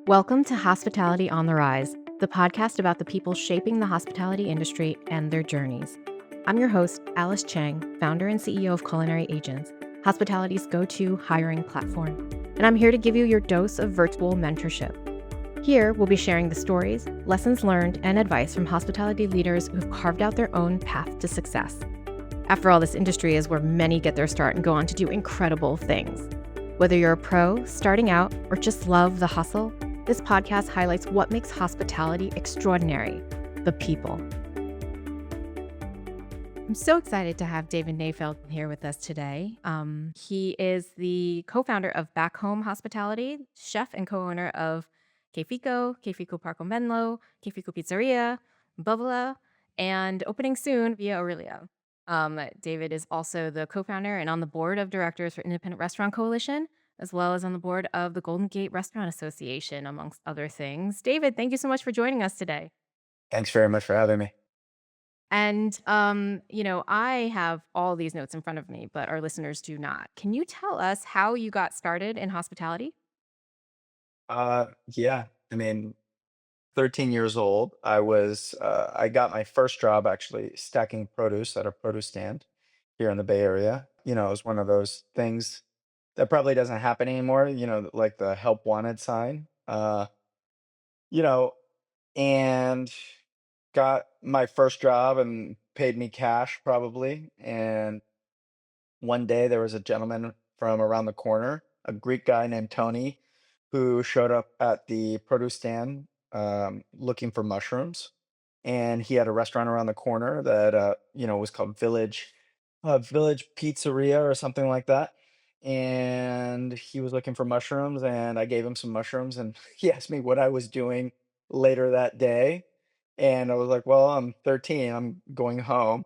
Welcome to Hospitality on the Rise, the podcast about the people shaping the hospitality industry and their journeys. I'm your host, Alice Cheng, founder and CEO of Culinary Agents, hospitality's go-to hiring platform. And I'm here to give you your dose of virtual mentorship. Here, we'll be sharing the stories, lessons learned, and advice from hospitality leaders who've carved out their own path to success. After all, this industry is where many get their start and go on to do incredible things. Whether you're a pro, starting out, or just love the hustle, this podcast highlights what makes hospitality extraordinary: the people. I'm so excited to have David Nayfeld here with us today. He is the co-founder of Back Home Hospitality, chef and co-owner of Fico Parco Menlo, Fico Pizzeria, Bubla, and opening soon, Via Aurelia. David is also the co-founder and on the board of directors for Independent Restaurant Coalition, as well as on the board of the Golden Gate Restaurant Association, amongst other things. David, thank you so much for joining us today. Thanks very much for having me. And, I have all these notes in front of me, but our listeners do not. Can you tell us how you got started in hospitality? Yeah, I mean, 13 years old. I got my first job actually stacking produce at a produce stand here in the Bay Area. It was one of those things that probably doesn't happen anymore, like the help wanted sign. You know, and got my first job and paid me cash probably. And one day there was a gentleman from around the corner, a Greek guy named Tony, who showed up at the produce stand looking for mushrooms. And he had a restaurant around the corner that was called Village Pizzeria or something like that. And he was looking for mushrooms, and I gave him some mushrooms, and he asked me what I was doing later that day. And I was like, well, I'm 13, I'm going home.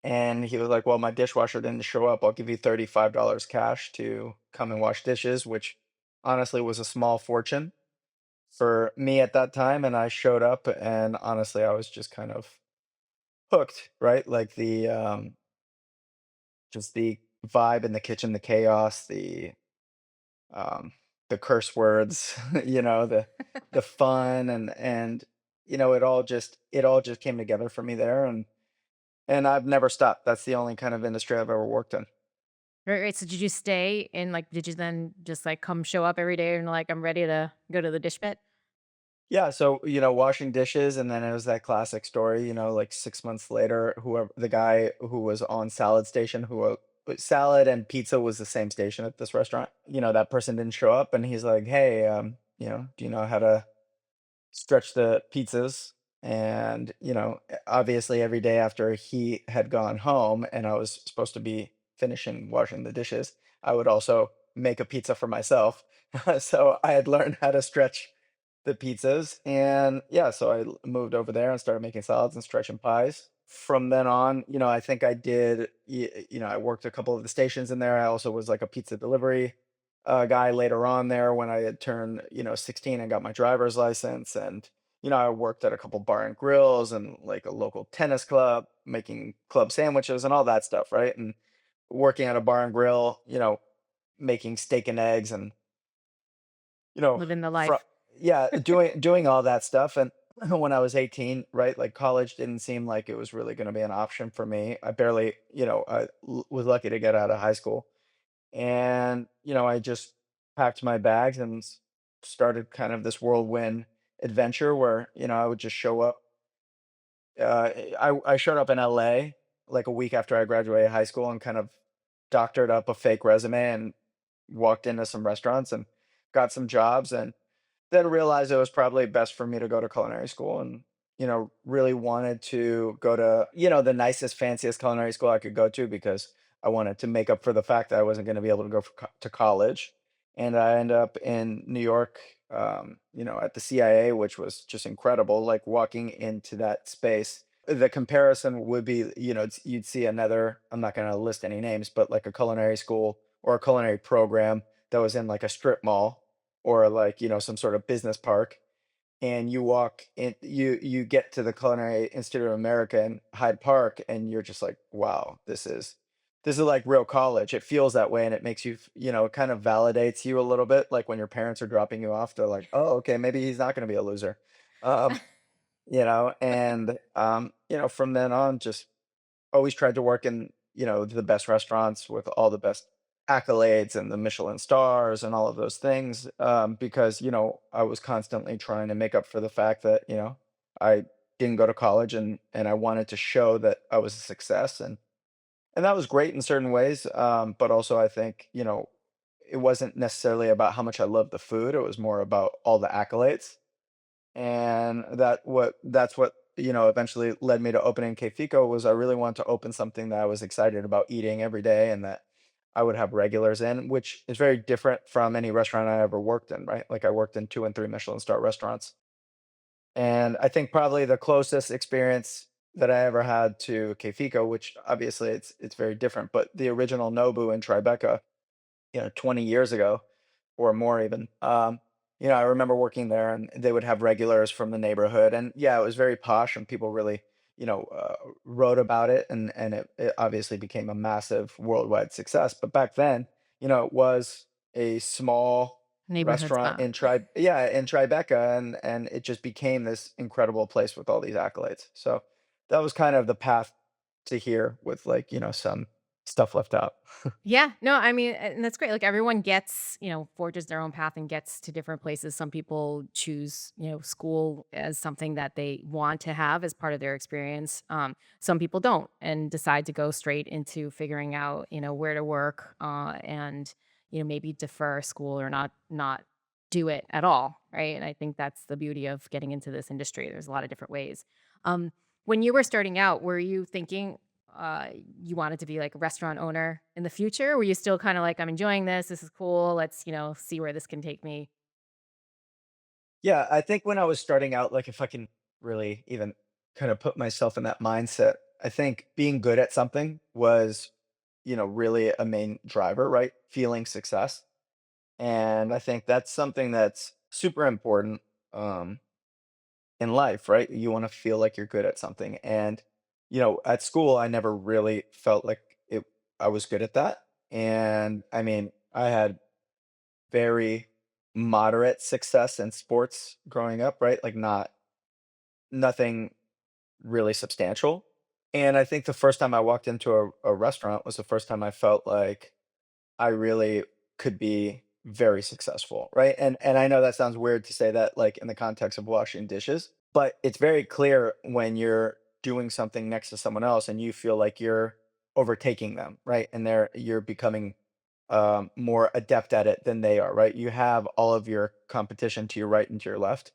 And he was like, "Well, my dishwasher didn't show up. I'll give you $35 cash to come and wash dishes," which honestly was a small fortune for me at that time. And I showed up, and honestly, I was just kind of hooked, right? Like just the vibe in the kitchen, the chaos, um, the curse words, the fun, and it all just came together for me there, and I've never stopped. That's the only kind of industry I've ever worked in. Right, right. So did you stay in did you then just come show up every day and I'm ready to go to the dish pit? Yeah, so, washing dishes, and then it was that classic story, like 6 months later, whoever the guy who was on salad station, salad and pizza was the same station at this restaurant. That person didn't show up, and he's like, "Hey, do you know how to stretch the pizzas?" And, obviously every day after he had gone home and I was supposed to be finishing washing the dishes, I would also make a pizza for myself. So I had learned how to stretch the pizzas. And yeah, so moved over there and started making salads and stretching pies. From then on, I think I worked a couple of the stations in there. I also was like a pizza delivery guy later on there when I had turned, 16 and got my driver's license. And, I worked at a couple bar and grills and like a local tennis club, making club sandwiches and all that stuff, right? And working at a bar and grill, making steak and eggs and you know, Living the fro life. yeah, doing all that stuff. And when I was 18, right, like, college didn't seem like it was really gonna be an option for me. I barely, I was lucky to get out of high school. And, I just packed my bags and started kind of this whirlwind adventure where, I would just show up. I showed up in LA like a week after I graduated high school and kind of doctored up a fake resume and walked into some restaurants and got some jobs, and then realized it was probably best for me to go to culinary school, and, really wanted to go to, the nicest, fanciest culinary school I could go to because I wanted to make up for the fact that I wasn't going to be able to go to college. And I ended up in New York, at the CIA, which was just incredible. Like, walking into that space, the comparison would be, you'd see another, I'm not going to list any names, but like a culinary school or a culinary program that was in like a strip mall or like, some sort of business park. And you walk in, you get to the Culinary Institute of America in Hyde Park, and you're just like, wow, this is like real college. It feels that way, and it makes you, it kind of validates you a little bit. Like when your parents are dropping you off, they're like, "Oh, okay, maybe he's not going to be a loser." Um, and from then on, just always tried to work in, the best restaurants with all the best accolades and the Michelin stars and all of those things, because, I was constantly trying to make up for the fact that, I didn't go to college, and I wanted to show that I was a success, and that was great in certain ways, but also I think, it wasn't necessarily about how much I loved the food, it was more about all the accolades. And that's what, eventually led me to opening Fico was I really wanted to open something that I was excited about eating every day and that I would have regulars in, which is very different from any restaurant I ever worked in, right? Like I worked in 2 and 3 Michelin star restaurants. And I think probably the closest experience that I ever had to Fico, which obviously it's very different, but the original Nobu in Tribeca, 20 years ago or more even. I remember working there and they would have regulars from the neighborhood. And yeah, it was very posh and people really, wrote about it and it obviously became a massive worldwide success. But back then, it was a small Neighborhood restaurant spot. in Tribeca and it just became this incredible place with all these accolades. So that was kind of the path to here with like, some stuff left out. Yeah, no, I mean, and that's great. Like everyone gets, forges their own path and gets to different places. Some people choose, school as something that they want to have as part of their experience. Some people don't and decide to go straight into figuring out, where to work, and maybe defer school or not do it at all, right? And I think that's the beauty of getting into this industry. There's a lot of different ways. Um, when you were starting out, were you thinking uh, you wanted to be like a restaurant owner in the future? Were you still kind of like, I'm enjoying this. This is cool. Let's, see where this can take me? Yeah, I think when I was starting out, like if I can really even kind of put myself in that mindset, I think being good at something was, really a main driver, right? Feeling success. And I think that's something that's super important um, in life, right? You want to feel like you're good at something. And, at school, I never really felt like I was good at that. And I mean, I had very moderate success in sports growing up, right? Like not nothing really substantial. And I think the first time I walked into a restaurant was the first time I felt like I really could be very successful, right? And I know that sounds weird to say that like in the context of washing dishes, but it's very clear when you're doing something next to someone else and you feel like you're overtaking them, right? And you're becoming more adept at it than they are, right? You have all of your competition to your right and to your left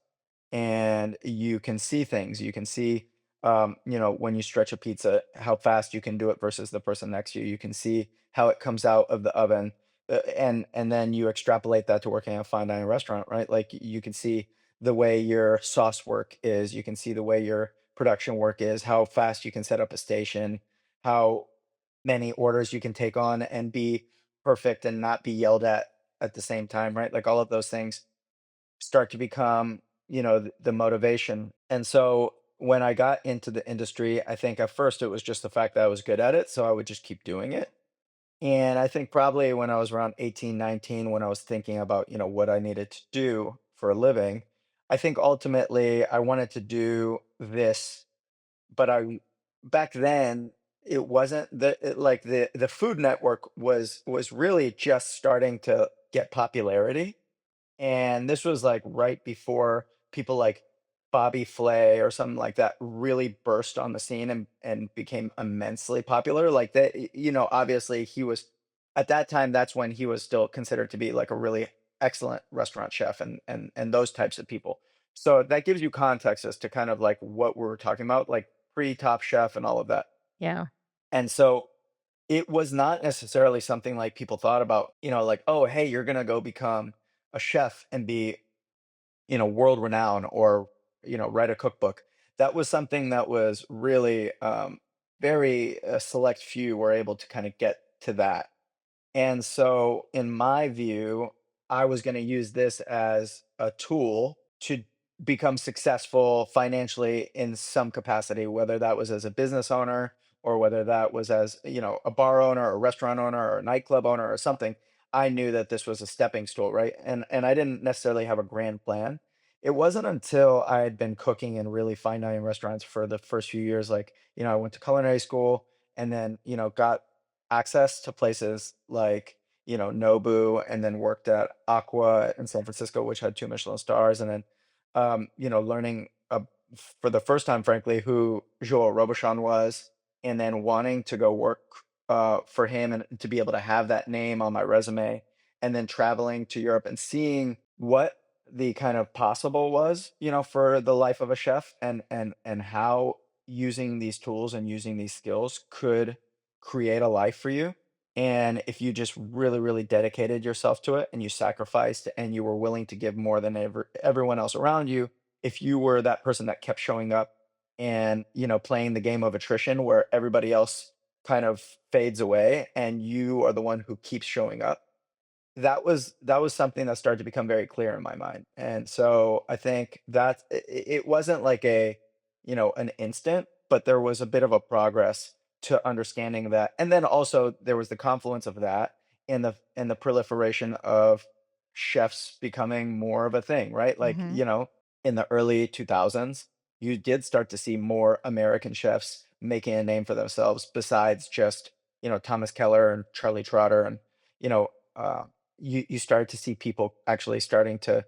and you can see things. You can see, when you stretch a pizza, how fast you can do it versus the person next to you. You can see how it comes out of the oven, and then you extrapolate that to working at a fine dining restaurant, right? Like you can see the way your sauce work is. You can see the way your production work is. How fast you can set up a station. How many orders you can take on and be perfect and not be yelled at the same time, right? Like all of those things start to become, the motivation. And so when I got into the industry, I think at first it was just the fact that I was good at it, so I would just keep doing it. And I think probably when I was around 18, 19, when I was thinking about, what I needed to do for a living, I think ultimately I wanted to do this, but I back then it wasn't like the Food Network was really just starting to get popularity and this was, like, right before people like Bobby Flay or something like that really burst on the scene and became immensely popular, like, obviously, he was at that time, that's when he was still considered to be, like, a really excellent restaurant chef and those types of people. So, that gives you context as to kind of, like, what we're talking about, like, pre-Top Chef and all of that. Yeah. And so, it was not necessarily something like people thought about, like, "Oh, hey, you're gonna go become a chef and be, world renowned or, write a cookbook." That was something that was really, very select few were able to kind of get to that. And so, in my view, I was going to use this as a tool to become successful financially in some capacity, whether that was as a business owner or whether that was as, a bar owner or a restaurant owner or a nightclub owner or something, I knew that this was a stepping stool, right? And I didn't necessarily have a grand plan. It wasn't until I had been cooking in really fine dining restaurants for the first few years, like, I went to culinary school and then, got access to places like, Nobu, and then worked at Aqua in San Francisco, which had 2 Michelin stars, and then, learning for the first time, frankly, who Joel Robuchon was, and then wanting to go work for him and to be able to have that name on my resume, and then traveling to Europe and seeing what the kind of possible was, for the life of a chef, and how using these tools and using these skills could create a life for you. And if you just really, really dedicated yourself to it and you sacrificed and you were willing to give more than everyone else around you, if you were that person that kept showing up and, playing the game of attrition where everybody else kind of fades away and you are the one who keeps showing up, that was something that started to become very clear in my mind. And so I think that it wasn't like an instant, but there was a bit of a progress to understanding that. And then also there was the confluence of that and the proliferation of chefs becoming more of a thing, right? Like, Hmm. in the early 2000s, you did start to see more American chefs making a name for themselves besides just, Thomas Keller and Charlie Trotter and, you know, uh, you started to see people actually starting to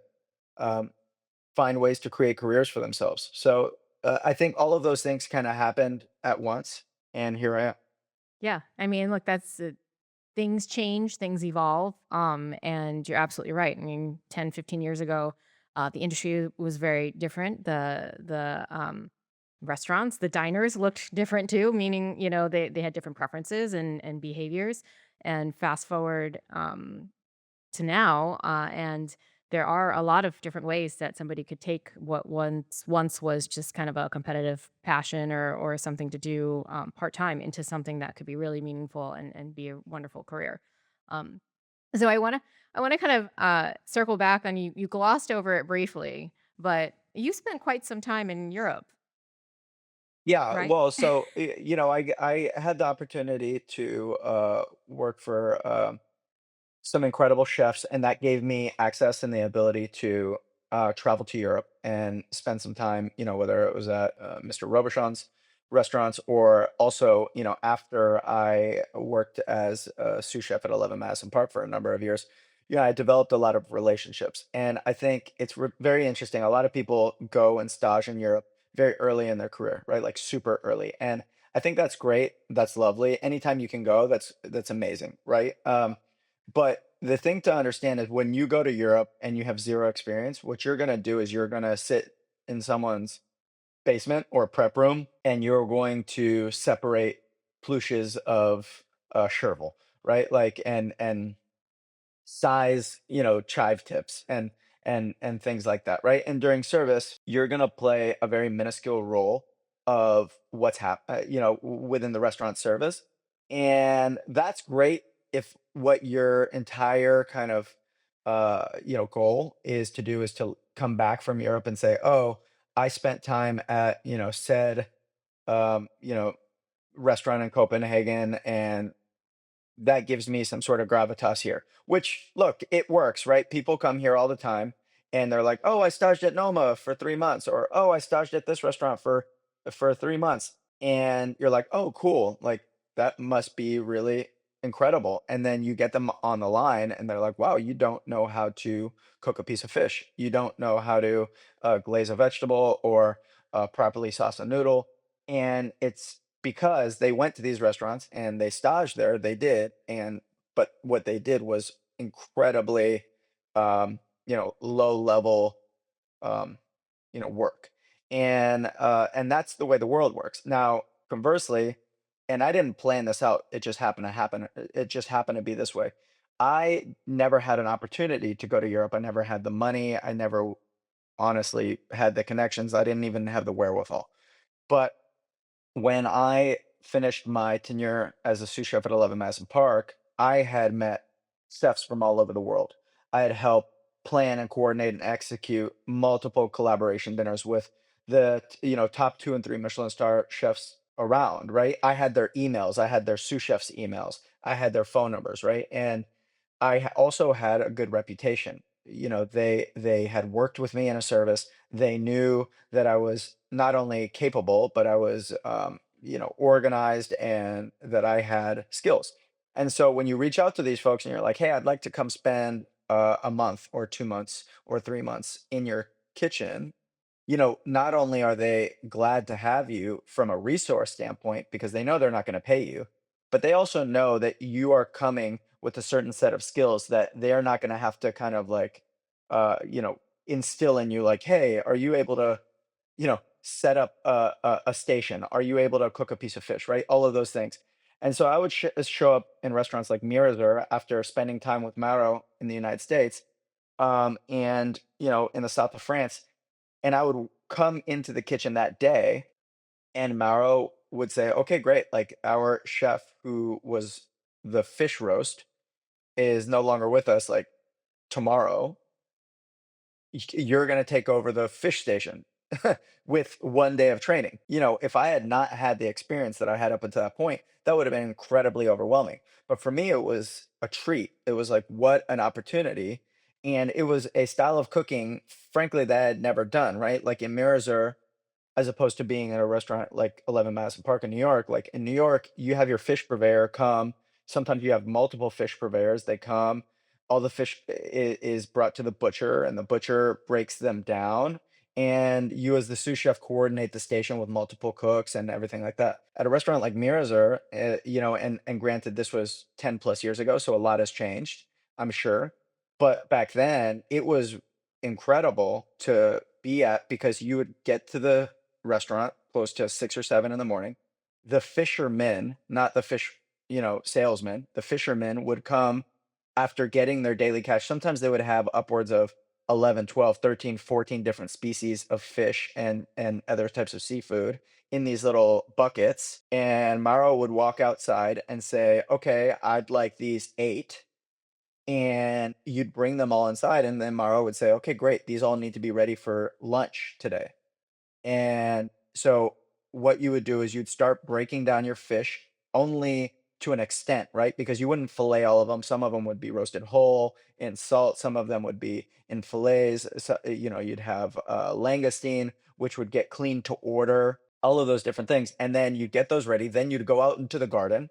um, find ways to create careers for themselves. So I think all of those things kind of happened at once, and here I am. Yeah. I mean, look, that's things change, things evolve. And you're absolutely right. I mean, 10, 15 years ago, the industry was very different. The restaurants, the diners looked different too, meaning, they had different preferences and behaviors. And fast forward, to now, and there are a lot of different ways that somebody could take what once was just kind of a competitive passion or something to do part time into something that could be really meaningful and be a wonderful career. Um, so I want to kind of circle back on you. You glossed over it briefly, but you spent quite some time in Europe, Yeah, right? well, so I had the opportunity to work for some incredible chefs, and that gave me access and the ability to travel to Europe and spend some time, whether it was at Mr. Robuchon's restaurants or also, after I worked as a sous chef at 11 Madison Park for a number of years, I developed a lot of relationships. And I think it's very interesting. A lot of people go and stage in Europe very early in their career, right? Like super early. And I think that's great. That's lovely. Anytime you can go, that's amazing, right? But the thing to understand is when you go to Europe and you have zero experience, what you're gonna do is you're gonna sit in someone's basement or prep room and you're going to separate plushes of chervil, right? Like and size, chive tips and things like that, right? And during service, you're gonna play a very minuscule role of within the restaurant service, and that's great if what your entire kind of goal is to do is to come back from Europe and say, oh, I spent time at said um, you know restaurant in Copenhagen and that gives me some sort of gravitas here. Which, look, it works, right? People come here all the time and they're like, "Oh, I staged at Noma for 3 months," or "Oh, I staged at this restaurant for 3 months," and you're like, "Oh, cool! Like that must be really incredible." And then you get them on the line, and they're like, "Wow, you don't know how to cook a piece of fish. You don't know how to glaze a vegetable or properly sauce a noodle," and it's because they went to these restaurants and they staged there, they did, and but what they did was incredibly, low level, um, work, and that's the way the world works. Now, conversely, and I didn't plan this out; it just happened to happen. It just happened to be this way. I never had an opportunity to go to Europe. I never had the money. I never honestly had the connections. I didn't even have the wherewithal. But when I finished my tenure as a sous chef at 11 Madison Park, I had met chefs from all over the world. I had helped plan and coordinate and execute multiple collaboration dinners with the top 2 and 3 Michelin star chefs around, right? I had their emails, I had their sous chef's emails, I had their phone numbers, right? And also had a good reputation. You know, they had worked with me in a service. They knew that I was not only capable, but I was organized and that I had skills. And so when you reach out to these folks and you're like, "Hey, I'd like to come spend a month or 2 months or 3 months in your kitchen," not only are they glad to have you from a resource standpoint because they know they're not going to pay you, but they also know that you are coming with a certain set of skills that they're not going to have to kind of like, instill in you, like, hey, are you able to, set up a station? Are you able to cook a piece of fish, right? All of those things. And so I would show up in restaurants like Mirazur after spending time with Maro in the United States, and, in the south of France, and I would come into the kitchen that day, and Mauro would say, "Okay, great. Like our chef who was the fish roast is no longer with us. Like tomorrow, you're going to take over the fish station with 1 day of training." If I had not had the experience that I had up until that point, that would have been incredibly overwhelming. But for me, it was a treat. It was like, what an opportunity. And it was a style of cooking, frankly, that I had never done, right? Like in Mirazur, as opposed to being at a restaurant like 11 Madison Park in New York. Like in New York, you have your fish purveyor come. Sometimes you have multiple fish purveyors. They come. All the fish is brought to the butcher, and the butcher breaks them down. And you, as the sous chef, coordinate the station with multiple cooks and everything like that. At a restaurant like Mirazur, and granted, this was 10 plus years ago, so a lot has changed, I'm sure. But back then, it was incredible to be at because you would get to the restaurant close to 6 or 7 in the morning. The fishermen, not the fish, salesmen, the fishermen would come after getting their daily catch. Sometimes they would have upwards of 11, 12, 13, 14 different species of fish and other types of seafood in these little buckets. And Maro would walk outside and say, "Okay, I'd like these 8." And you'd bring them all inside, and then Maro would say, "Okay, great. These all need to be ready for lunch today." And so what you would do is you'd start breaking down your fish only to an extent, right? Because you wouldn't fillet all of them. Some of them would be roasted whole in salt. Some of them would be in fillets. So, you'd have langoustine, which would get cleaned to order, all of those different things. And then you'd get those ready. Then you'd go out into the garden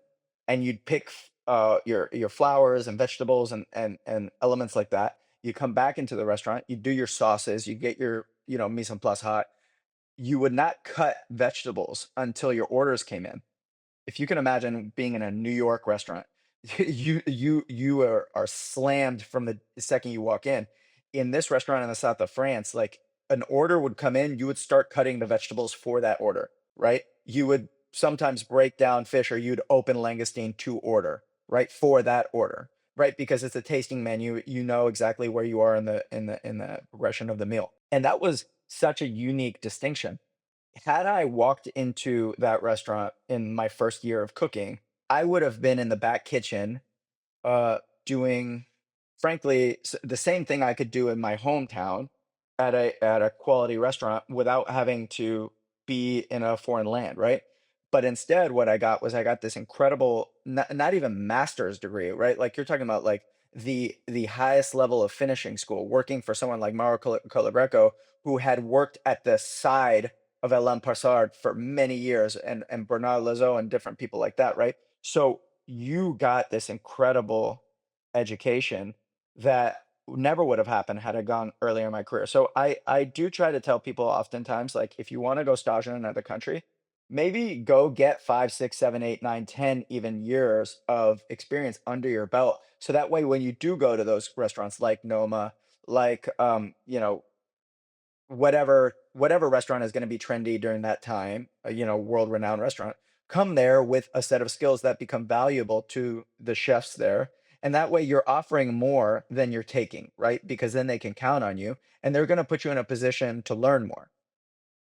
and you'd pick your flowers and vegetables and elements like that. You come back into the restaurant, you do your sauces, you get your, mise en place hot. You would not cut vegetables until your orders came in. If you can imagine being in a New York restaurant, you are slammed from the second you walk in. In this restaurant in the south of France, like an order would come in, you would start cutting the vegetables for that order, right? You would sometimes break down fish or you'd open langoustine to order, right? For that order, right? Because it's a tasting menu, you know exactly where you are in the progression of the meal. And that was such a unique distinction. Had I walked into that restaurant in my first year of cooking, I would have been in the back kitchen, doing, frankly, the same thing I could do in my hometown at a quality restaurant without having to be in a foreign land, right? But instead, what I got was I got this incredible, not even master's degree, right? Like you're talking about like the highest level of finishing school, working for someone like Mauro Colabreco, who had worked at the side of Alain Passard for many years, and Bernard Lazo and different people like that, right? So you got this incredible education that never would have happened had I gone earlier in my career. So I do try to tell people oftentimes, like, if you want to go stage in another country, maybe go get 5, 6, 7, 8, 9, 10 even years of experience under your belt. So that way when you do go to those restaurants like Noma, like whatever restaurant is going to be trendy during that time, world renowned restaurant, come there with a set of skills that become valuable to the chefs there. And that way you're offering more than you're taking, right? Because then they can count on you and they're going to put you in a position to learn more.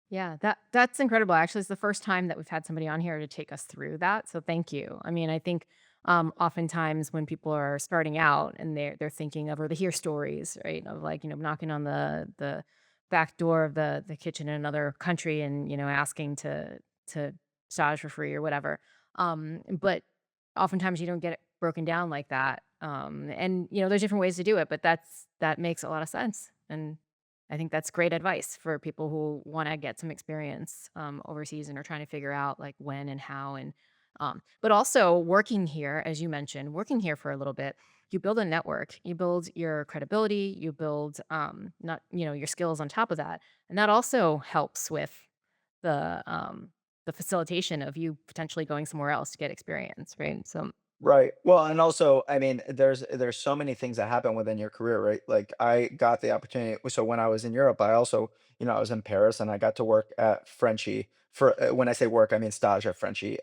Yeah, that's incredible. Actually, it's the first time that we've had somebody on here to take us through that. So thank you. I mean, I think oftentimes when people are starting out and they're thinking of or they hear stories, right, of like knocking on the back door of the kitchen in another country and asking to stage for free or whatever. But oftentimes you don't get it broken down like that. And there's different ways to do it, but that makes a lot of sense. And I think that's great advice for people who want to get some experience overseas and are trying to figure out like when and how. And but also working here, as you mentioned, working here for a little bit, you build a network, you build your credibility, you build not your skills on top of that, and that also helps with the um the facilitation of you potentially going somewhere else to get experience, right? So Right. Well, and also, I mean, there's so many things that happen within your career, right? Like I got the opportunity. So when I was in Europe, I also, I was in Paris and I got to work at Frenchie for when I say work, I mean stage at Frenchie,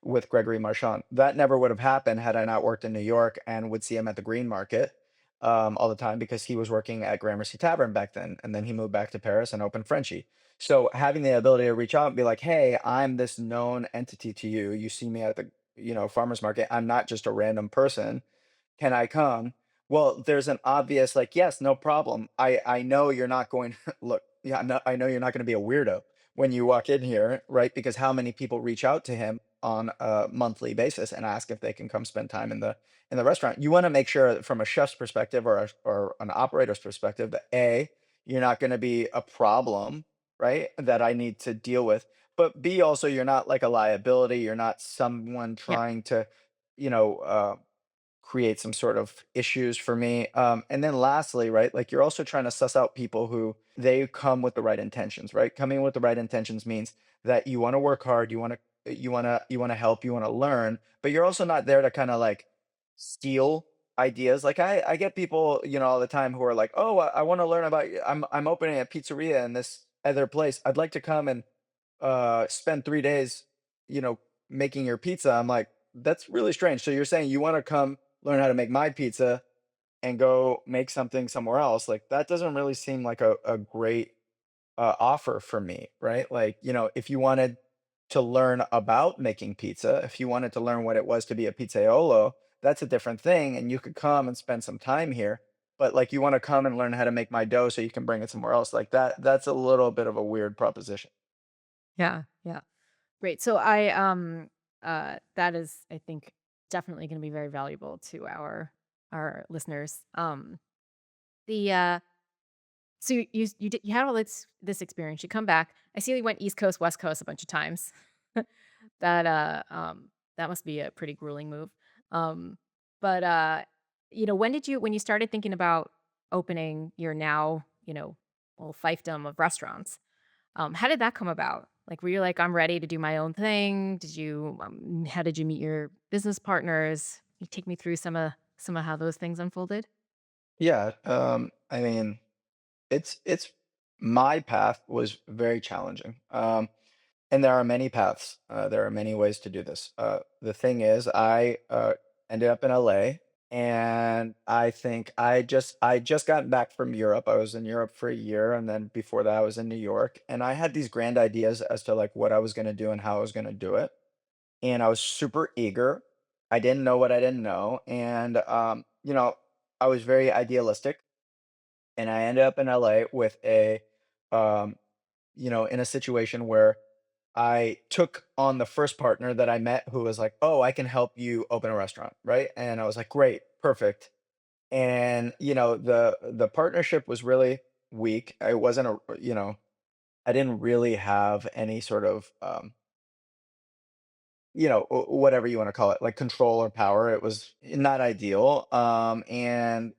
with Gregory Marchand. That never would have happened had I not worked in New York and would see him at the Green Market all the time because he was working at Gramercy Tavern back then, and then he moved back to Paris and opened Frenchie. So having the ability to reach out and be like, "Hey, I'm this known entity to you. You see me at the farmer's market. I'm not just a random person. Can I come?" Well, there's an obvious like, yes, no problem. I know you're not going look, yeah, no, I know you're not going to be a weirdo when you walk in here, right? Because how many people reach out to him on a monthly basis and ask if they can come spend time in the restaurant? You want to make sure that from a chef's perspective or an operator's perspective that A, you're not going to be a problem, right? That I need to deal with. But B, also you're not like a liability. You're not someone yeah, trying to, you know, uh, create some sort of issues for me. And then lastly, right, like you're also trying to suss out people who they come with the right intentions, right? Coming with the right intentions means that you want to work hard, you want to help, you want to learn, but you're also not there to kind of like steal ideas. Like I get people, all the time who are like, "Oh, I want to learn about I'm opening a pizzeria in this other place. I'd like to come and spend 3 days, making your pizza." I'm like, that's really strange. So you're saying you want to come learn how to make my pizza and go make something somewhere else? Like that doesn't really seem like a great offer for me, right? Like, if you wanted to learn about making pizza, if you wanted to learn what it was to be a pizzaiolo, that's a different thing. And you could come and spend some time here. But like you want to come and learn how to make my dough so you can bring it somewhere else. Like that's a little bit of a weird proposition. yeah. Great. So that is, I think, definitely going to be very valuable to our listeners. The So you had all this experience. You come back. I see you went East Coast, West Coast a bunch of times. That must be a pretty grueling move. Um, but when you started thinking about opening your now, well, fiefdom of restaurants, how did that come about? Like, were you like, I'm ready to do my own thing? How did you meet your business partners? Can you take me through some of how those things unfolded? Yeah. I mean, it's my path was very challenging. And there are many paths. There are many ways to do this. The thing is, I ended up in LA, and I think I just got back from Europe. I was in Europe for a year, and then before that, I was in New York. And I had these grand ideas as to like what I was going to do and how I was going to do it. And I was super eager. I didn't know what I didn't know, and I was very idealistic. And I ended up in LA with um, in a situation where I took on the first partner that I met who was like, "Oh, I can help you open a restaurant," right? And I was like, "Great, perfect." And the partnership was really weak. I wasn't I didn't really have any sort of whatever you want to call it, like control or power. It was not ideal. And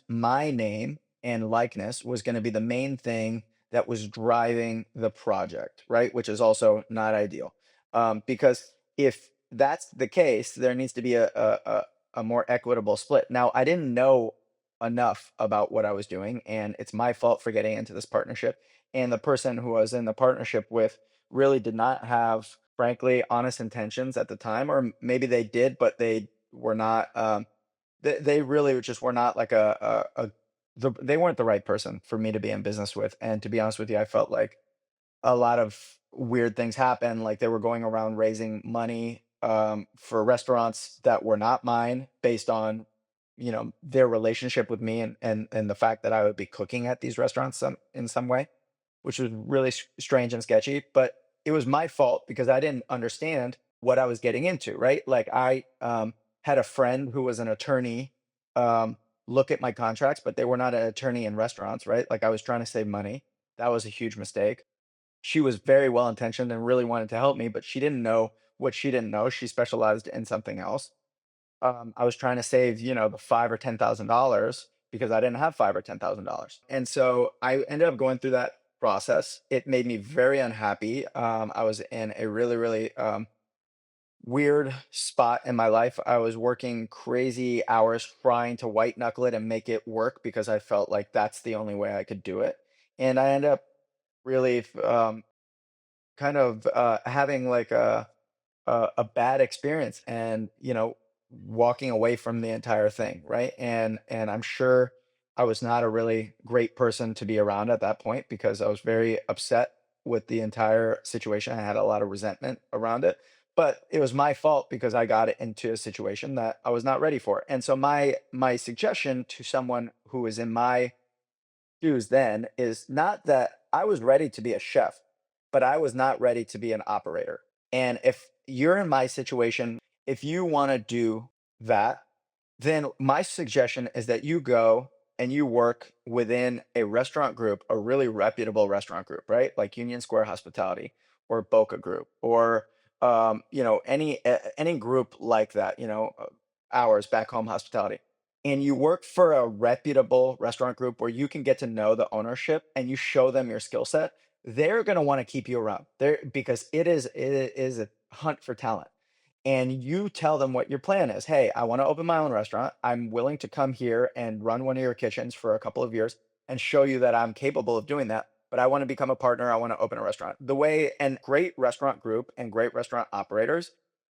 my name and likeness was going to be the main thing that was driving the project, right? Which is also not ideal. Because if that's the case, there needs to be a more equitable split. Now, I didn't know enough about what I was doing, and it's my fault for getting into this partnership. And the person who I was in the partnership with really did not have, frankly, honest intentions at the time, or maybe they did, but they were not. They really just were not like they weren't the right person for me to be in business with. And to be honest with you, I felt like a lot of weird things happened. Like they were going around raising money for restaurants that were not mine, based on their relationship with me and the fact that I would be cooking at these restaurants in some way, which was really strange and sketchy. But it was my fault because I didn't understand what I was getting into, right? Like I had a friend who was an attorney um, look at my contracts, but they were not an attorney in restaurants, right? Like I was trying to save money. That was a huge mistake. She was very well intentioned and really wanted to help me, but she didn't know what she didn't know. She specialized in something else. I was trying to save, the $5 or $10,000 because I didn't have $5 or $10,000, and so I ended up going through that process. It made me very unhappy. I was in a really, really weird spot in my life. I was working crazy hours trying to white knuckle it and make it work because I felt like that's the only way I could do it, and I ended up really kind of having like a bad experience and walking away from the entire thing, right? And I'm sure I was not a really great person to be around at that point because I was very upset with the entire situation. I had a lot of resentment around it, but it was my fault because I got it into a situation that I was not ready for. And so my suggestion to someone who is in my shoes then is not that I was ready to be a chef, but I was not ready to be an operator. And if you're in my situation, if you want to do that, then my suggestion is that you go and you work within a restaurant group, a really reputable restaurant group, right? Like Union Square Hospitality or Boca Group or any group like that, ours back home hospitality, and you work for a reputable restaurant group where you can get to know the ownership and you show them your skill set, they're going to want to keep you around there because it is a hunt for talent. And you tell them what your plan is. Hey, I want to open my own restaurant. I'm willing to come here and run one of your kitchens for a couple of years and show you that I'm capable of doing that. But I want to become a partner. I want to open a restaurant. The way and great restaurant group and great restaurant operators,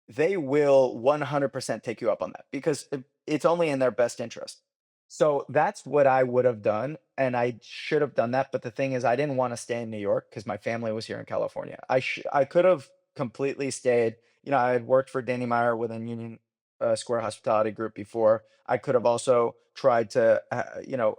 they will 100% take you up on that because it's only in their best interest. So that's what I would have done, and I should have done that. But the thing is, I didn't want to stay in New York because my family was here in California. I could have completely stayed. I had worked for Danny Meyer within Union Square Hospitality Group before. I could have also tried to,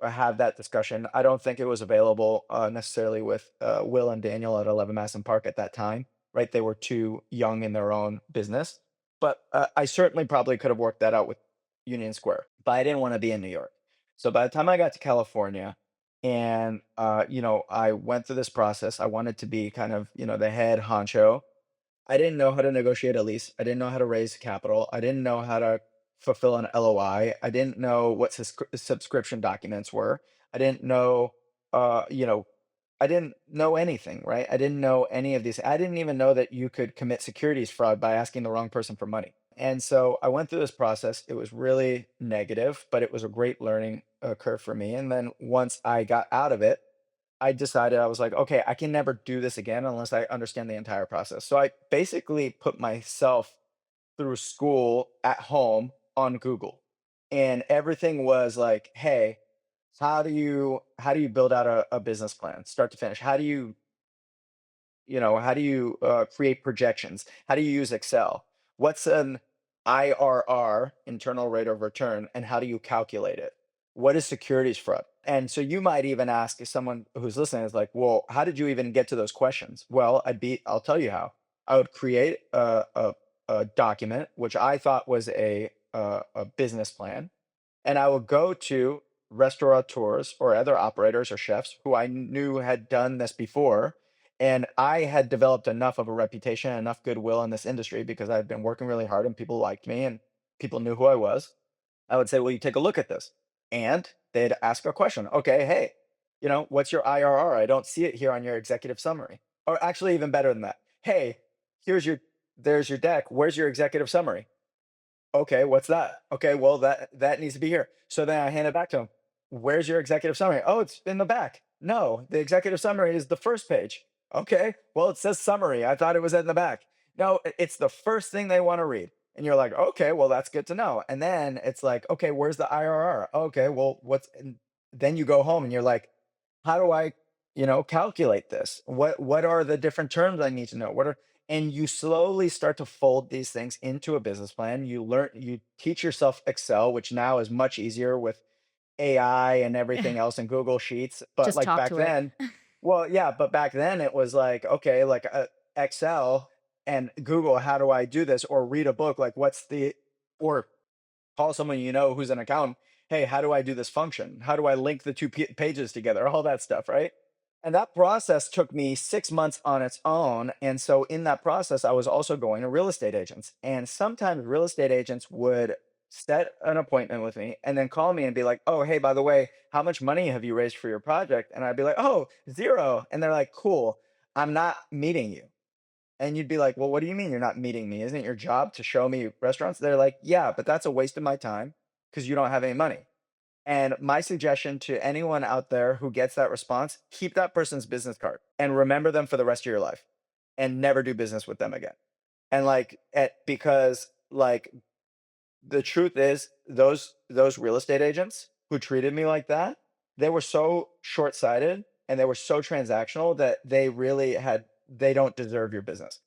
have that discussion. I don't think it was available necessarily with Will and Daniel at 11 Madison Park at that time, right? They were too young in their own business. But I certainly probably could have worked that out with Union Square, but I didn't want to be in New York. So by the time I got to California, and I went through this process, I wanted to be kind of the head honcho. I didn't know how to negotiate a lease. I didn't know how to raise capital. I didn't know how to fulfill an LOI. I didn't know what subscription documents were. I didn't know, uh, you know, I didn't know anything, right? I didn't know any of these. I didn't even know that you could commit securities fraud by asking the wrong person for money. And so I went through this process. It was really negative, but it was a great learning curve for me. And then once I got out of it, I decided I was like, okay, I can never do this again unless I understand the entire process. So I basically put myself through school at home on Google. And everything was like, hey, how do you build out a business plan, start to finish? How do you create projections? How do you use Excel? What's an IRR, internal rate of return, and how do you calculate it? What is securities fraud? And so you might even ask if someone who's listening is like, well, how did you even get to those questions? Well, I'll tell you how. I would create a document, which I thought was a business plan, and I would go to restaurateurs or other operators or chefs who I knew had done this before. And I had developed enough of a reputation, enough goodwill in this industry because I'd been working really hard and people liked me and people knew who I was. I would say, well, you take a look at this. And they'd ask a question. Okay, hey, what's your IRR? I don't see it here on your executive summary. Or actually, even better than that. Hey, there's your deck. Where's your executive summary? Okay, what's that? Okay, well, that needs to be here. So then I hand it back to him. Where's your executive summary? Oh, it's in the back. No, the executive summary is the first page. Okay, well, it says summary. I thought it was in the back. No, it's the first thing they want to read. And you're like, okay, well, that's good to know. And then it's like, okay, where's the IRR? Okay, well, and then you go home and you're like, how do I, calculate this? What are the different terms I need to know? And you slowly start to fold these things into a business plan. You teach yourself Excel, which now is much easier with AI and everything else in Google Sheets. But Just like talk back to it. then, well, yeah, but back then it was like, okay, like Excel and Google, how do I do this? Or read a book, like or call someone you know who's an accountant. Hey, how do I do this function? How do I link the two pages together? All that stuff, right? And that process took me 6 months on its own. And so in that process, I was also going to real estate agents. And sometimes real estate agents would set an appointment with me and then call me and be like, oh, hey, by the way, how much money have you raised for your project? And I'd be like, oh, zero. And they're like, cool, I'm not meeting you. And you'd be like, well, what do you mean you're not meeting me? Isn't it your job to show me restaurants? They're like, yeah, but that's a waste of my time because you don't have any money. And my suggestion to anyone out there who gets that response, keep that person's business card and remember them for the rest of your life and never do business with them again. And because like the truth is those real estate agents who treated me like that, they were so short-sighted and they were so transactional that they don't deserve your business.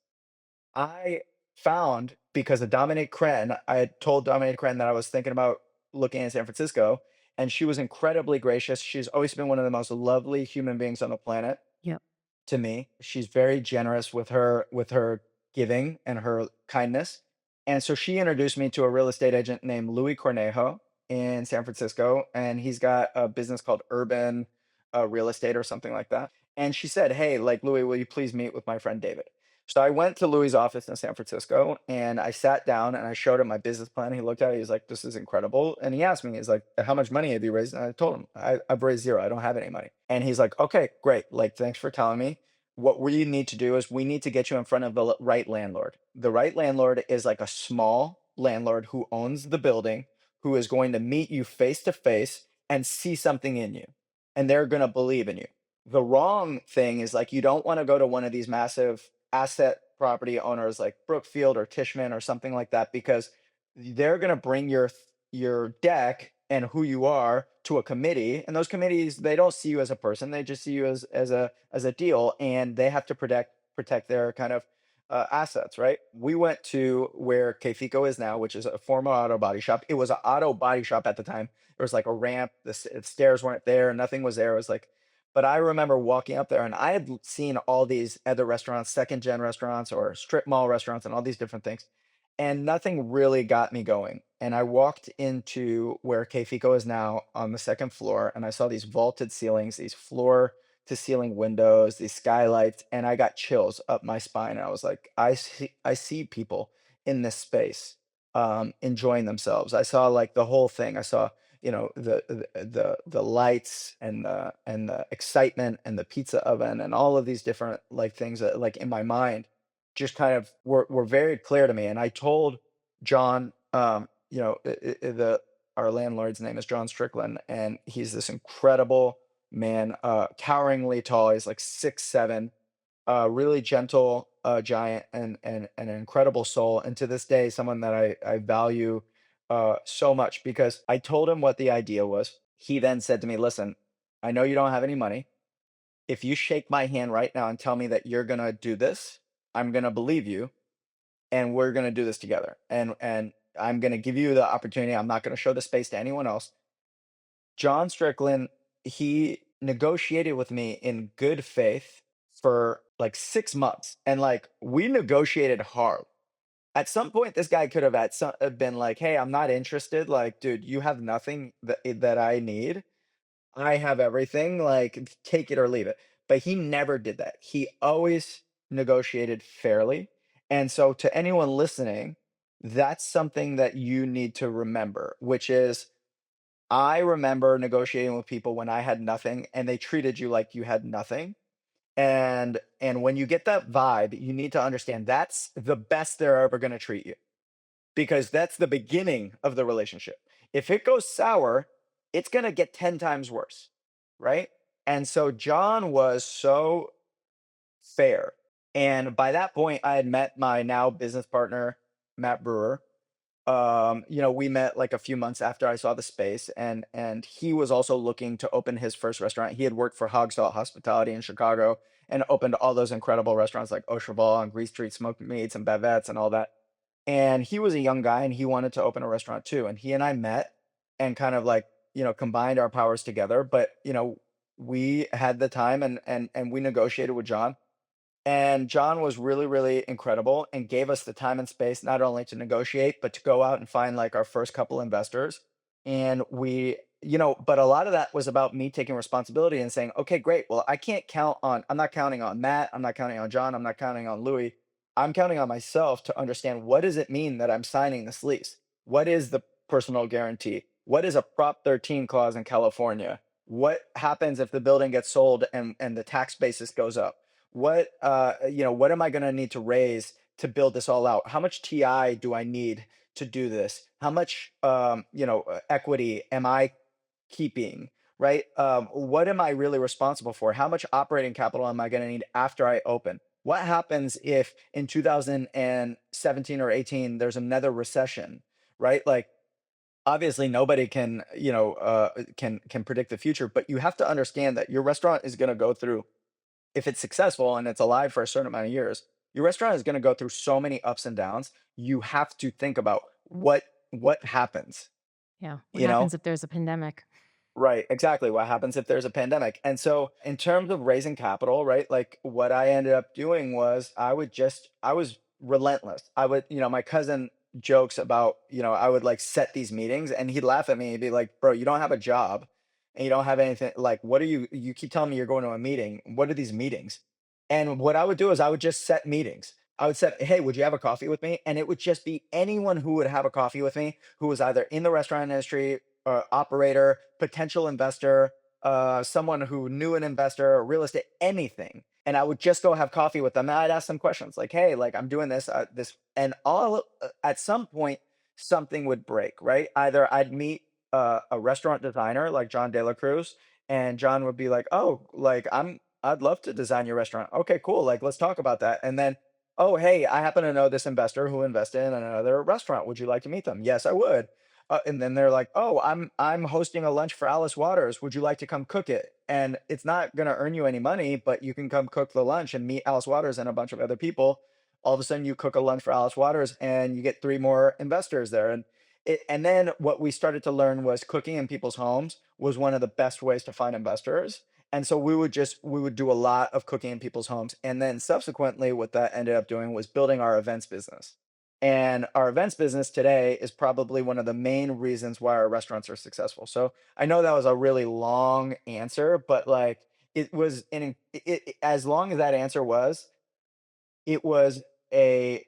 I found because of Dominique Crenn, I had told Dominique Crenn that I was thinking about looking in San Francisco, and she was incredibly gracious. She's always been one of the most lovely human beings on the planet Yep. to me. She's very generous with her giving and her kindness. And so she introduced me to a real estate agent named Louis Cornejo in San Francisco, and he's got a business called Urban Real Estate or something like that. And she said, "Hey, like Louis, will you please meet with my friend David?" So I went to Louis' office in San Francisco and I sat down and I showed him my business plan. He looked at it, he's like, "This is incredible." And he asked me, he's like, "How much money have you raised?" And I told him, I've raised zero. I don't have any money. And he's like, "Okay, great. Like, thanks for telling me. What we need to do is we need to get you in front of the right landlord. The right landlord is like a small landlord who owns the building, who is going to meet you face to face and see something in you. And they're going to believe in you. The wrong thing is like you don't want to go to one of these massive asset property owners like Brookfield or Tishman or something like that because they're going to bring your deck and who you are to a committee, and those committees, they don't see you as a person, they just see you as a deal, and they have to protect their kind of assets, right? We went to where Fico is now, which is a former auto body shop. It was an auto body shop at the time. There was like a ramp, the stairs weren't there, nothing was there. It was like, but I remember walking up there and I had seen all these other restaurants, second gen restaurants or strip mall restaurants and all these different things. And nothing really got me going. And I walked into where Fico is now on the second floor and I saw these vaulted ceilings, these floor to ceiling windows, these skylights, and I got chills up my spine. And I was like, I see people in this space enjoying themselves. I saw like the whole thing. I saw the lights and the excitement and the pizza oven and all of these different like things that like in my mind just kind of were very clear to me. And I told John, the our landlord's name is John Strickland, and he's this incredible man, coweringly tall. He's like 6'7", really gentle giant and an incredible soul. And to this day, someone that I value so much because I told him what the idea was. He then said to me, "Listen, I know you don't have any money. If you shake my hand right now and tell me that you're gonna do this, I'm gonna believe you, and we're gonna do this together. And I'm gonna give you the opportunity. I'm not gonna show the space to anyone else." John Strickland, he negotiated with me in good faith for like 6 months, and like we negotiated hard. At some point, this guy could have been like, "Hey, I'm not interested. Like, dude, you have nothing that I need. I have everything. Like, take it or leave it." But he never did that. He always negotiated fairly. And so, to anyone listening, that's something that you need to remember, which is I remember negotiating with people when I had nothing and they treated you like you had nothing. And when you get that vibe, you need to understand that's the best they're ever going to treat you because that's the beginning of the relationship. If it goes sour, it's going to get 10 times worse, right? And so John was so fair. And by that point, I had met my now business partner, Matt Brewer. We met like a few months after I saw the space, and he was also looking to open his first restaurant. He had worked for Hogsalt Hospitality in Chicago and opened all those incredible restaurants like Au Cheval and Grease Street Smoked Meats and Bavettes and all that. And he was a young guy and he wanted to open a restaurant too. And he and I met and kind of like, combined our powers together. But, we had the time and we negotiated with John And John was really, really incredible and gave us the time and space not only to negotiate, but to go out and find like our first couple investors. And but a lot of that was about me taking responsibility and saying, okay, great. Well, I'm not counting on Matt. I'm not counting on John. I'm not counting on Louis. I'm counting on myself to understand what does it mean that I'm signing this lease? What is the personal guarantee? What is a Prop 13 clause in California? What happens if the building gets sold and the tax basis goes up? What am I going to need to raise to build this all out? How much TI do I need to do this? How much equity am I keeping? Right? What am I really responsible for? How much operating capital am I going to need after I open? What happens if in 2017 or 18 there's another recession? Right? Like, obviously nobody can predict the future, but you have to understand that your restaurant is going to go through, if it's successful and it's alive for a certain amount of years, your restaurant is going to go through so many ups and downs. You have to think about what happens, Yeah. What you know? happens if there's a pandemic? Right, exactly. What happens if there's a pandemic? And so, in terms of raising capital, right, like what I ended up doing was I was relentless. My cousin jokes about, I would like set these meetings and he'd laugh at me. He'd be like, bro, you don't have a job and you don't have anything. Like, you keep telling me you're going to a meeting. What are these meetings? And what I would do is I would just set meetings. I would set, hey, would you have a coffee with me? And it would just be anyone who would have a coffee with me who was either in the restaurant industry, operator, potential investor, someone who knew an investor, real estate, anything. And I would just go have coffee with them. And I'd ask them questions like, "Hey, like I'm doing and all at some point something would break, right? Either I'd meet a restaurant designer like John De La Cruz, and John would be like, "Oh, like I'd love to design your restaurant. Okay, cool. Like let's talk about that." And then, "Oh, hey, I happen to know this investor who invested in another restaurant. Would you like to meet them?" Yes, I would. And then they're like, "Oh, I'm hosting a lunch for Alice Waters. Would you like to come cook it?" And it's not going to earn you any money, but you can come cook the lunch and meet Alice Waters and a bunch of other people. All of a sudden, you cook a lunch for Alice Waters, and you get three more investors there. And then what we started to learn was cooking in people's homes was one of the best ways to find investors. And so we would do a lot of cooking in people's homes. And then subsequently, what that ended up doing was building our events business. And our events business today is probably one of the main reasons why our restaurants are successful. So I know that was a really long answer, but like it was as long as that answer was, it was a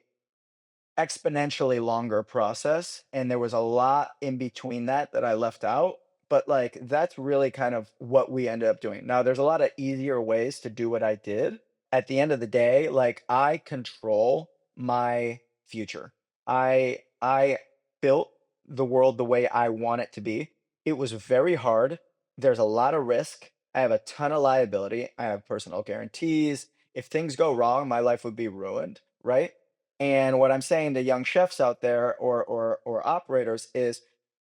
exponentially longer process, and there was a lot in between that I left out, but, like, that's really kind of what we ended up doing. Now there's a lot of easier ways to do what I did. At the end of the day, like, I control my future. I built the world the way I want it to be. It was very hard. There's a lot of risk. I have a ton of liability. I have personal guarantees. If things go wrong, my life would be ruined, right? And what I'm saying to young chefs out there or operators is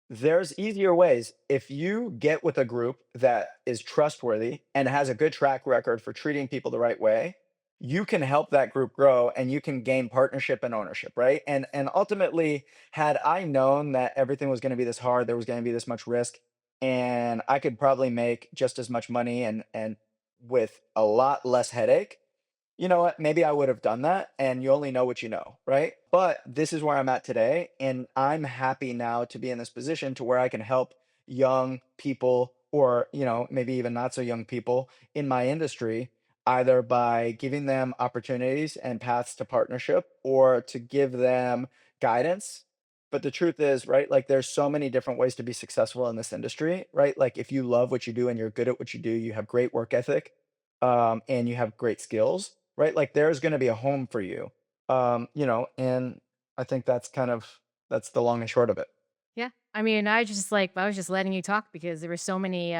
there's easier ways. If you get with a group that is trustworthy and has a good track record for treating people the right way, you can help that group grow and you can gain partnership and ownership, right? And ultimately, had I known that everything was going to be this hard, there was going to be this much risk, and I could probably make just as much money and with a lot less headache, you know what? Maybe I would have done that, and you only know what you know, right? But this is where I'm at today, and I'm happy now to be in this position to where I can help young people or, maybe even not so young people in my industry, either by giving them opportunities and paths to partnership or to give them guidance. But the truth is, right, like there's so many different ways to be successful in this industry, right? Like if you love what you do and you're good at what you do, you have great work ethic, and you have great skills, right? Like there's going to be a home for you. And I think that's the long and short of it. Yeah. I mean, I was just letting you talk because there were so many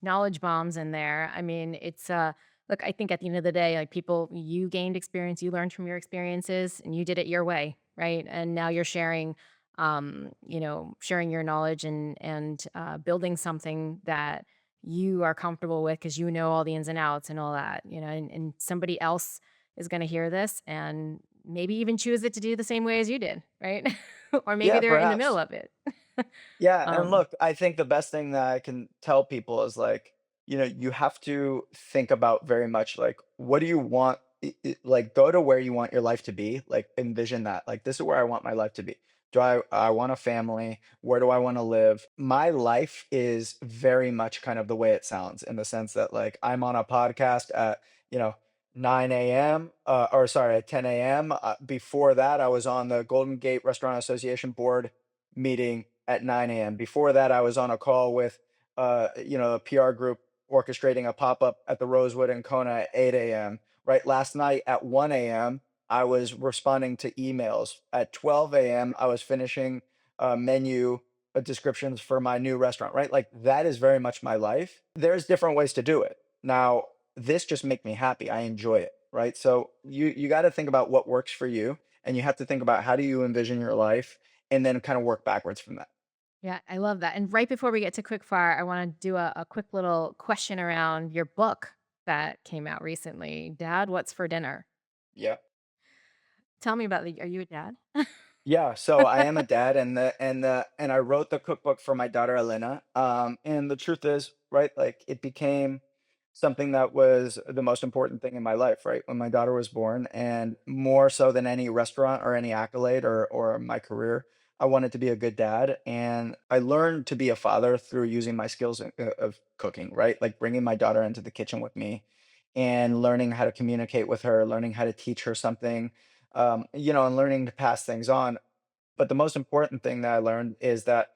knowledge bombs in there. I mean, it's look, I think at the end of the day, like people you gained experience, you learned from your experiences and you did it your way, right? And now you're sharing sharing your knowledge and building something that you are comfortable with because you know all the ins and outs and all that, and somebody else is going to hear this and maybe even choose it to do the same way as you did, right? Or maybe Yeah, they're in the middle perhaps. of it. Yeah, and Um, look, I think the best thing that I can tell people is like, you have to think about very much like, what do you want like go to where you want your life to be. Like envision that. Like this is where I want my life to be. Do I want a family? Where do I want to live? My life is very much kind of the way it sounds in the sense that like I'm on a podcast at, you know, 9 a.m. Or sorry, at 10 a.m. Before that, I was on the Golden Gate Restaurant Association board meeting at 9 a.m. Before that, I was on a call with, a PR group orchestrating a pop up at the Rosewood in Kona at 8 a.m. Right. Last night at 1 a.m., I was responding to emails. At 12 a.m., I was finishing menu descriptions for my new restaurant. Right. Like that is very much my life. There's different ways to do it. Now, this just make me happy. I enjoy it. Right. So you got to think about what works for you, and you have to think about how do you envision your life, and then kind of work backwards from that. Yeah, I love that. And right before we get to quick fire, I want to do a quick little question around your book that came out recently. Dad, what's for dinner? Yeah. Tell me about the, are you a dad? Yeah, so I am a dad, and I wrote the cookbook for my daughter Elena. And the truth is, right, like it became something that was the most important thing in my life, right? When my daughter was born, and more so than any restaurant or any accolade or my career, I wanted to be a good dad, and I learned to be a father through using my skills of cooking, right? Like bringing my daughter into the kitchen with me, and learning how to communicate with her, learning how to teach her something, and learning to pass things on. But the most important thing that I learned is that,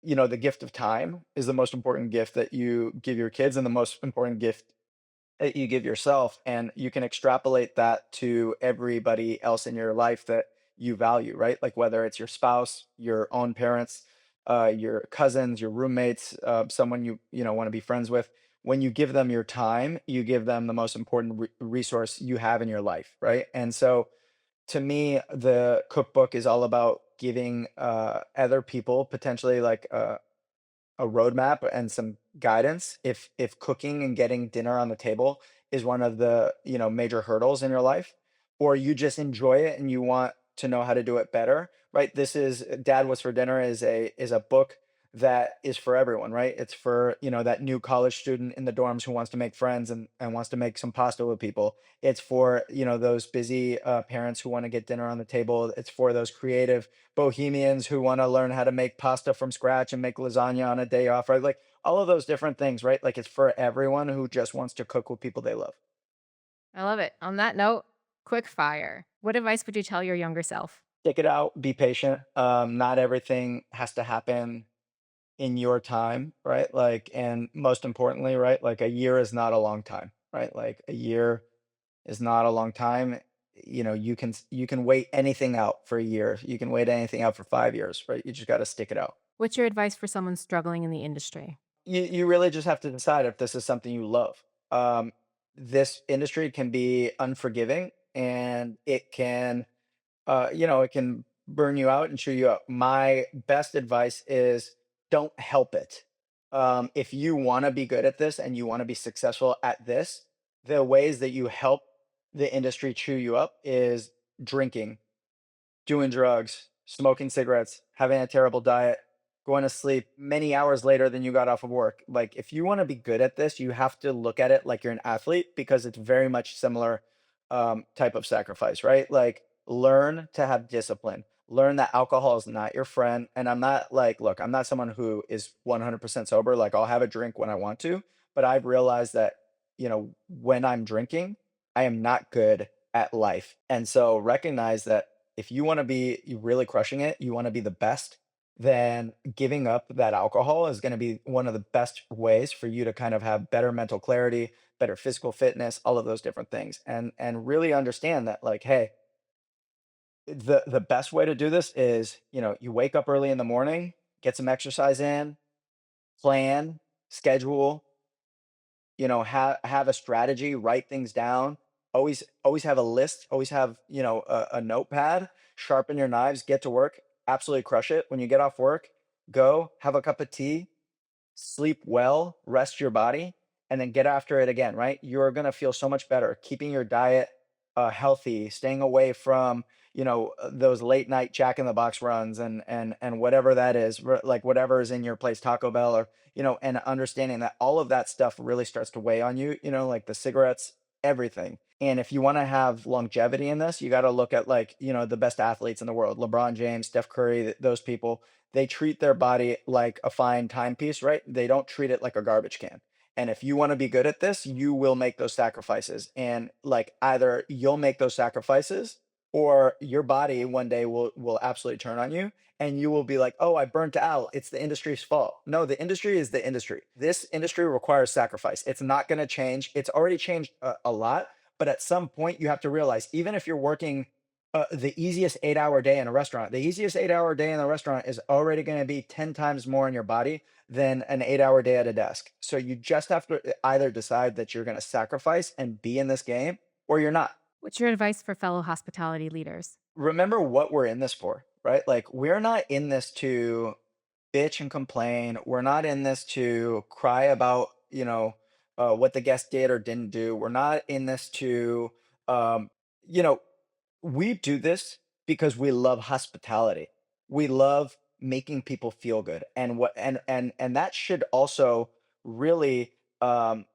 the gift of time is the most important gift that you give your kids, and the most important gift that you give yourself. And you can extrapolate that to everybody else in your life that you value, right? Like whether it's your spouse, your own parents, your cousins, your roommates, someone you want to be friends with. When you give them your time, you give them the most important resource you have in your life, right? And so to me, the cookbook is all about giving other people potentially like a roadmap and some guidance if cooking and getting dinner on the table is one of the major hurdles in your life, or you just enjoy it and you want to know how to do it better. Right, this is Dad, What's for Dinner is a book that is for everyone, right? It's for that new college student in the dorms who wants to make friends and wants to make some pasta with people. It's for those busy parents who want to get dinner on the table. It's for those creative bohemians who want to learn how to make pasta from scratch and make lasagna on a day off, right? Like all of those different things, right? Like it's for everyone who just wants to cook with people they love. I love it. On that note, quick fire. What advice would you tell your younger self? Stick it out, be patient. Not everything has to happen in your time, right? Like, and most importantly, right? Like a year is not a long time, right? Like a year is not a long time. You can wait anything out for a year. You can wait anything out for 5 years, right? You just got to stick it out. What's your advice for someone struggling in the industry? You really just have to decide if this is something you love. This industry can be unforgiving, and it can burn you out and chew you up. My best advice is don't help it. If you want to be good at this and you want to be successful at this, the ways that you help the industry chew you up is drinking, doing drugs, smoking cigarettes, having a terrible diet, going to sleep many hours later than you got off of work. Like, if you want to be good at this, you have to look at it like you're an athlete because it's very much similar type of sacrifice, right? Like, learn to have discipline. Learn that alcohol is not your friend. And I'm not like, look, I'm not someone who is 100% sober. Like, I'll have a drink when I want to, but I've realized that, when I'm drinking, I am not good at life. And so recognize that if you want to be really crushing it, you want to be the best, then giving up that alcohol is going to be one of the best ways for you to kind of have better mental clarity, better physical fitness, all of those different things. And really understand that like, hey, the best way to do this is, you wake up early in the morning, get some exercise in, plan, schedule, have a strategy, write things down. Always have a list, always have, a notepad, sharpen your knives, get to work, absolutely crush it. When you get off work, go have a cup of tea, sleep well, rest your body, and then get after it again, right? You're going to feel so much better keeping your diet healthy, staying away from, those late night Jack in the Box runs and whatever that is, like whatever is in your place, Taco Bell, or, and understanding that all of that stuff really starts to weigh on you, like the cigarettes, everything. And if you want to have longevity in this, you got to look at like, the best athletes in the world, LeBron James, Steph Curry, those people, they treat their body like a fine timepiece, right? They don't treat it like a garbage can. And if you want to be good at this, you will make those sacrifices. And like either you'll make those sacrifices or your body one day will absolutely turn on you and you will be like, "Oh, I burnt out. It's the industry's fault." No, the industry is the industry. This industry requires sacrifice. It's not going to change. It's already changed a lot, but at some point you have to realize, even if you're working the easiest 8-hour day in a restaurant, the easiest 8-hour day in a restaurant is already going to be 10 times more in your body than an 8-hour day at a desk. So you just have to either decide that you're going to sacrifice and be in this game or you're not. What's your advice for fellow hospitality leaders? Remember what we're in this for, right? Like, we're not in this to bitch and complain. We're not in this to cry about, what the guest did or didn't do. We're not in this to, um, you know, we do this because we love hospitality. We love making people feel good. And and that should also really, um,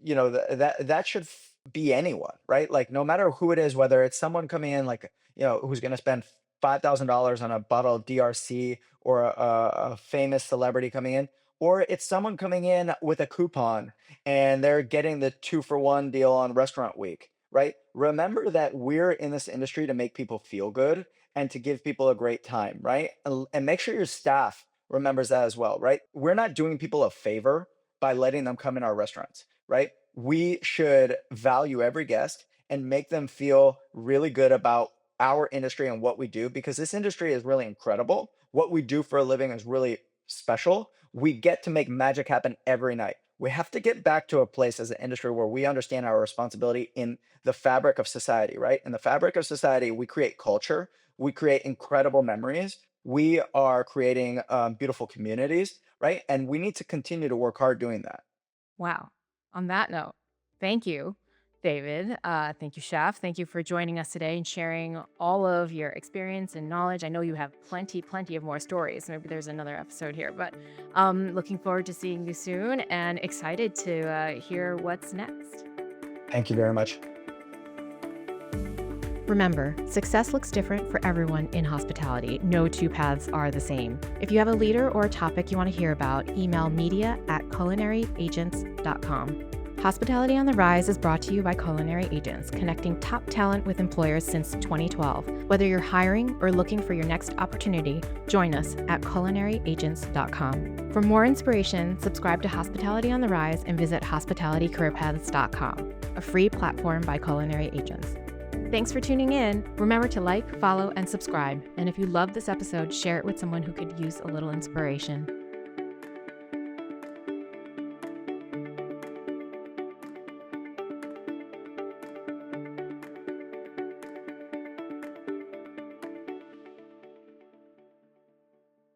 that should be anyone, right? Like, no matter who it is, whether it's someone coming in, like, who's going to spend $5,000 on a bottle of DRC, or a famous celebrity coming in, or it's someone coming in with a coupon and they're getting the 2-for-1 deal on restaurant week, right? Remember that we're in this industry to make people feel good and to give people a great time, right? And make sure your staff remembers that as well, right? We're not doing people a favor by letting them come in our restaurants, right? We should value every guest and make them feel really good about our industry and what we do, because this industry is really incredible. What we do for a living is really special. We get to make magic happen every night. We have to get back to a place as an industry where we understand our responsibility in the fabric of society, right? In the fabric of society, we create culture, we create incredible memories, we are creating beautiful communities, right? And we need to continue to work hard doing that. Wow. On that note, thank you, David. Thank you, Chef. Thank you for joining us today and sharing all of your experience and knowledge. I know you have plenty of more stories. Maybe there's another episode here, but looking forward to seeing you soon and excited to hear what's next. Thank you very much. Remember, success looks different for everyone in hospitality. No two paths are the same. If you have a leader or a topic you want to hear about, email media@culinarygents.com. Hospitality on the Rise is brought to you by Culinary Agents, connecting top talent with employers since 2012. Whether you're hiring or looking for your next opportunity, join us at culinarygents.com. For more inspiration, subscribe to Hospitality on the Rise and visit hospitalitycareerpaths.com, a free platform by Culinary Agents. Thanks for tuning in. Remember to like, follow, and subscribe. And if you love this episode, share it with someone who could use a little inspiration.